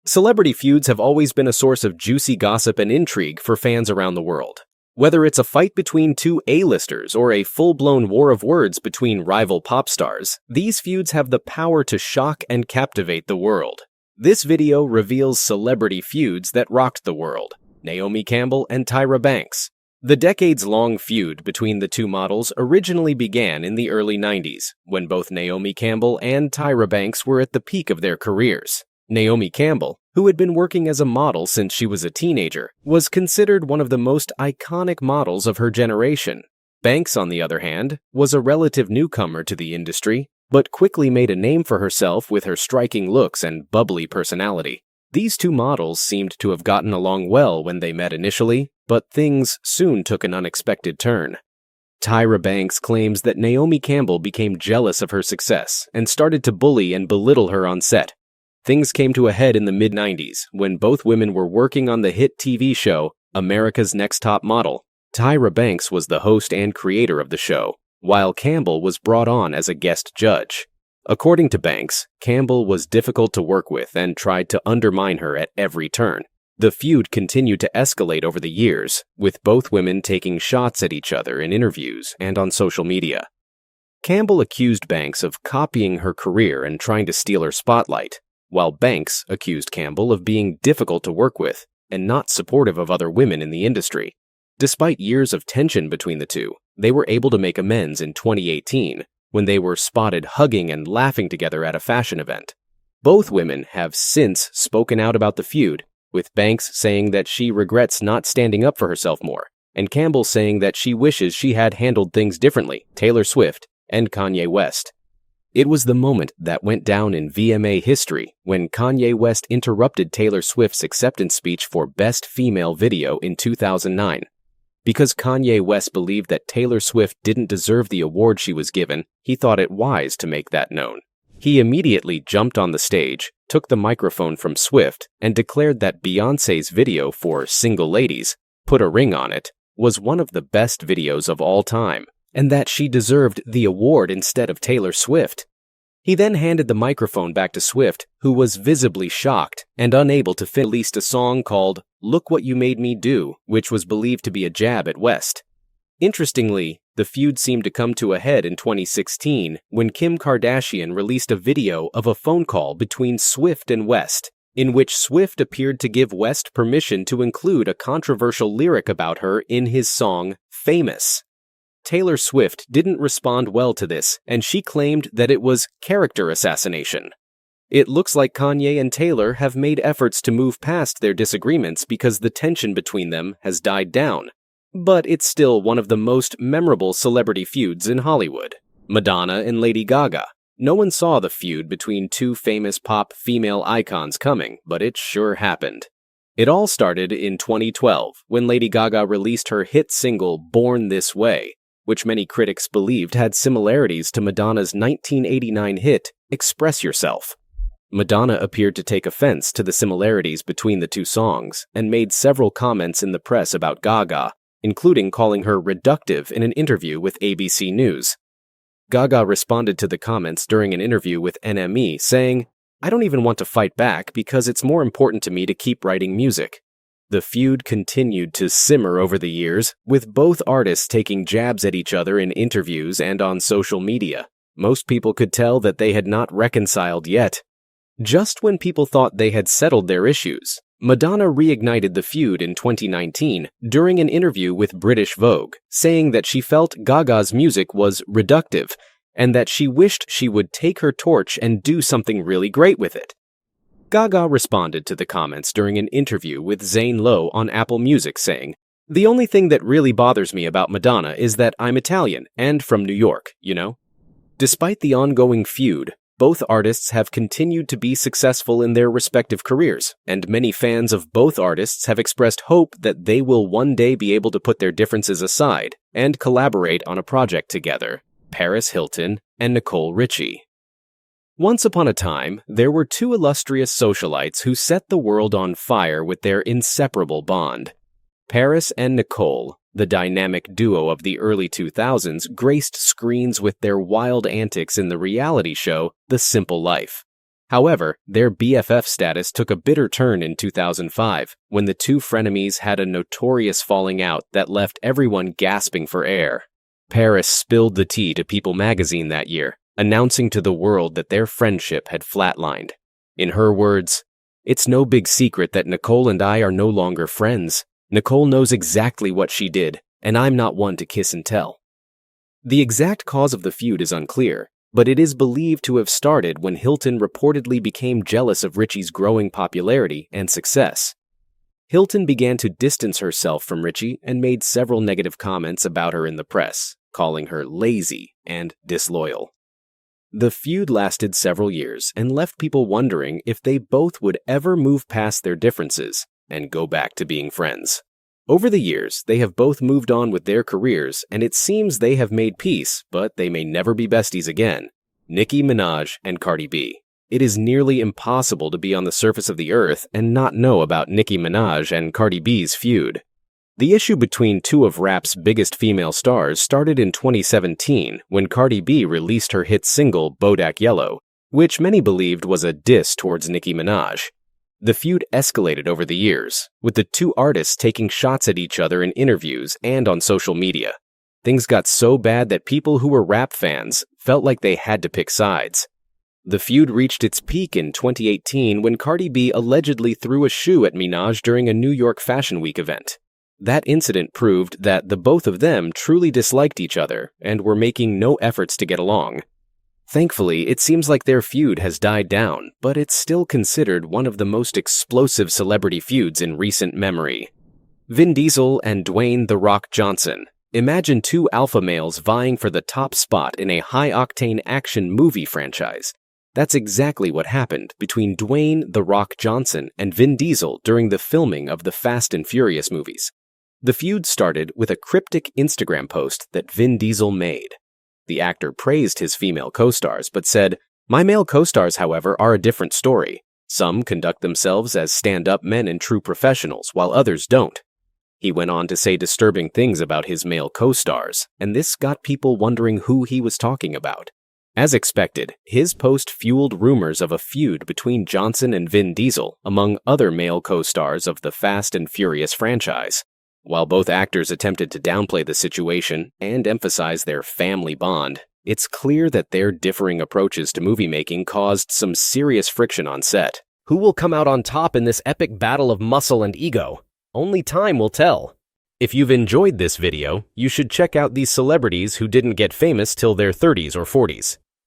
Celebrity feuds have always been a source of juicy gossip and intrigue for fans around the world. Whether it's a fight between two A-listers or a full-blown war of words between rival pop stars, these feuds have the power to shock and captivate the world. This video reveals celebrity feuds that rocked the world: Naomi Campbell and Tyra Banks. The decades-long feud between the two models originally began in the early 90s, when both Naomi Campbell and Tyra Banks were at the peak of their careers. Naomi Campbell, who had been working as a model since she was a teenager, was considered one of the most iconic models of her generation. Banks, on the other hand, was a relative newcomer to the industry, but quickly made a name for herself with her striking looks and bubbly personality. These two models seemed to have gotten along well when they met initially, but things soon took an unexpected turn. Tyra Banks claims that Naomi Campbell became jealous of her success and started to bully and belittle her on set. Things came to a head in the mid-90s when both women were working on the hit TV show America's Next Top Model. Tyra Banks was the host and creator of the show, while Campbell was brought on as a guest judge. According to Banks, Campbell was difficult to work with and tried to undermine her at every turn. The feud continued to escalate over the years, with both women taking shots at each other in interviews and on social media. Campbell accused Banks of copying her career and trying to steal her spotlight, while Banks accused Campbell of being difficult to work with and not supportive of other women in the industry. Despite years of tension between the two, they were able to make amends in 2018 when they were spotted hugging and laughing together at a fashion event. Both women have since spoken out about the feud, with Banks saying that she regrets not standing up for herself more, and Campbell saying that she wishes she had handled things differently, Taylor Swift and Kanye West. It was the moment that went down in VMA history when Kanye West interrupted Taylor Swift's acceptance speech for Best Female Video in 2009. Because Kanye West believed that Taylor Swift didn't deserve the award she was given, he thought it wise to make that known. He immediately jumped on the stage, took the microphone from Swift, and declared that Beyoncé's video for Single Ladies, Put a Ring on It, was one of the best videos of all time, and that she deserved the award instead of Taylor Swift. He then handed the microphone back to Swift, who was visibly shocked and unable to release a song called Look What You Made Me Do, which was believed to be a jab at West. Interestingly, the feud seemed to come to a head in 2016 when Kim Kardashian released a video of a phone call between Swift and West, in which Swift appeared to give West permission to include a controversial lyric about her in his song Famous. Taylor Swift didn't respond well to this, and she claimed that it was character assassination. It looks like Kanye and Taylor have made efforts to move past their disagreements because the tension between them has died down. But it's still one of the most memorable celebrity feuds in Hollywood. Madonna and Lady Gaga. No one saw the feud between two famous pop female icons coming, but it sure happened. It all started in 2012 when Lady Gaga released her hit single Born This Way, which many critics believed had similarities to Madonna's 1989 hit, Express Yourself. Madonna appeared to take offense to the similarities between the two songs and made several comments in the press about Gaga, including calling her reductive in an interview with ABC News. Gaga responded to the comments during an interview with NME, saying, "I don't even want to fight back because it's more important to me to keep writing music." The feud continued to simmer over the years, with both artists taking jabs at each other in interviews and on social media. Most people could tell that they had not reconciled yet. Just when people thought they had settled their issues, Madonna reignited the feud in 2019 during an interview with British Vogue, saying that she felt Gaga's music was reductive and that she wished she would take her torch and do something really great with it. Gaga responded to the comments during an interview with Zane Lowe on Apple Music, saying, "The only thing that really bothers me about Madonna is that I'm Italian and from New York, you know?" Despite the ongoing feud, both artists have continued to be successful in their respective careers, and many fans of both artists have expressed hope that they will one day be able to put their differences aside and collaborate on a project together: Paris Hilton and Nicole Richie. Once upon a time, there were two illustrious socialites who set the world on fire with their inseparable bond. Paris and Nicole, the dynamic duo of the early 2000s, graced screens with their wild antics in the reality show The Simple Life. However, their BFF status took a bitter turn in 2005 when the two frenemies had a notorious falling out that left everyone gasping for air. Paris spilled the tea to People magazine that year, announcing to the world that their friendship had flatlined. In her words, "It's no big secret that Nicole and I are no longer friends. Nicole knows exactly what she did, and I'm not one to kiss and tell." The exact cause of the feud is unclear, but it is believed to have started when Hilton reportedly became jealous of Richie's growing popularity and success. Hilton began to distance herself from Richie and made several negative comments about her in the press, calling her lazy and disloyal. The feud lasted several years and left people wondering if they both would ever move past their differences and go back to being friends. Over the years, they have both moved on with their careers, and it seems they have made peace, but they may never be besties again. Nicki Minaj and Cardi B. It is nearly impossible to be on the surface of the earth and not know about Nicki Minaj and Cardi B's feud. The issue between two of rap's biggest female stars started in 2017 when Cardi B released her hit single Bodak Yellow, which many believed was a diss towards Nicki Minaj. The feud escalated over the years, with the two artists taking shots at each other in interviews and on social media. Things got so bad that people who were rap fans felt like they had to pick sides. The feud reached its peak in 2018 when Cardi B allegedly threw a shoe at Minaj during a New York Fashion Week event. That incident proved that the both of them truly disliked each other and were making no efforts to get along. Thankfully, it seems like their feud has died down, but it's still considered one of the most explosive celebrity feuds in recent memory. Vin Diesel and Dwayne "The Rock" Johnson. Imagine two alpha males vying for the top spot in a high-octane action movie franchise. That's exactly what happened between Dwayne "The Rock" Johnson and Vin Diesel during the filming of the Fast and Furious movies. The feud started with a cryptic Instagram post that Vin Diesel made. The actor praised his female co-stars, but said, "My male co-stars, however, are a different story. Some conduct themselves as stand-up men and true professionals, while others don't." He went on to say disturbing things about his male co-stars, and this got people wondering who he was talking about. As expected, his post fueled rumors of a feud between Johnson and Vin Diesel, among other male co-stars of the Fast and Furious franchise. While both actors attempted to downplay the situation and emphasize their family bond, it's clear that their differing approaches to movie making caused some serious friction on set. Who will come out on top in this epic battle of muscle and ego? Only time will tell. If you've enjoyed this video, you should check out these celebrities who didn't get famous till their 30s or 40s.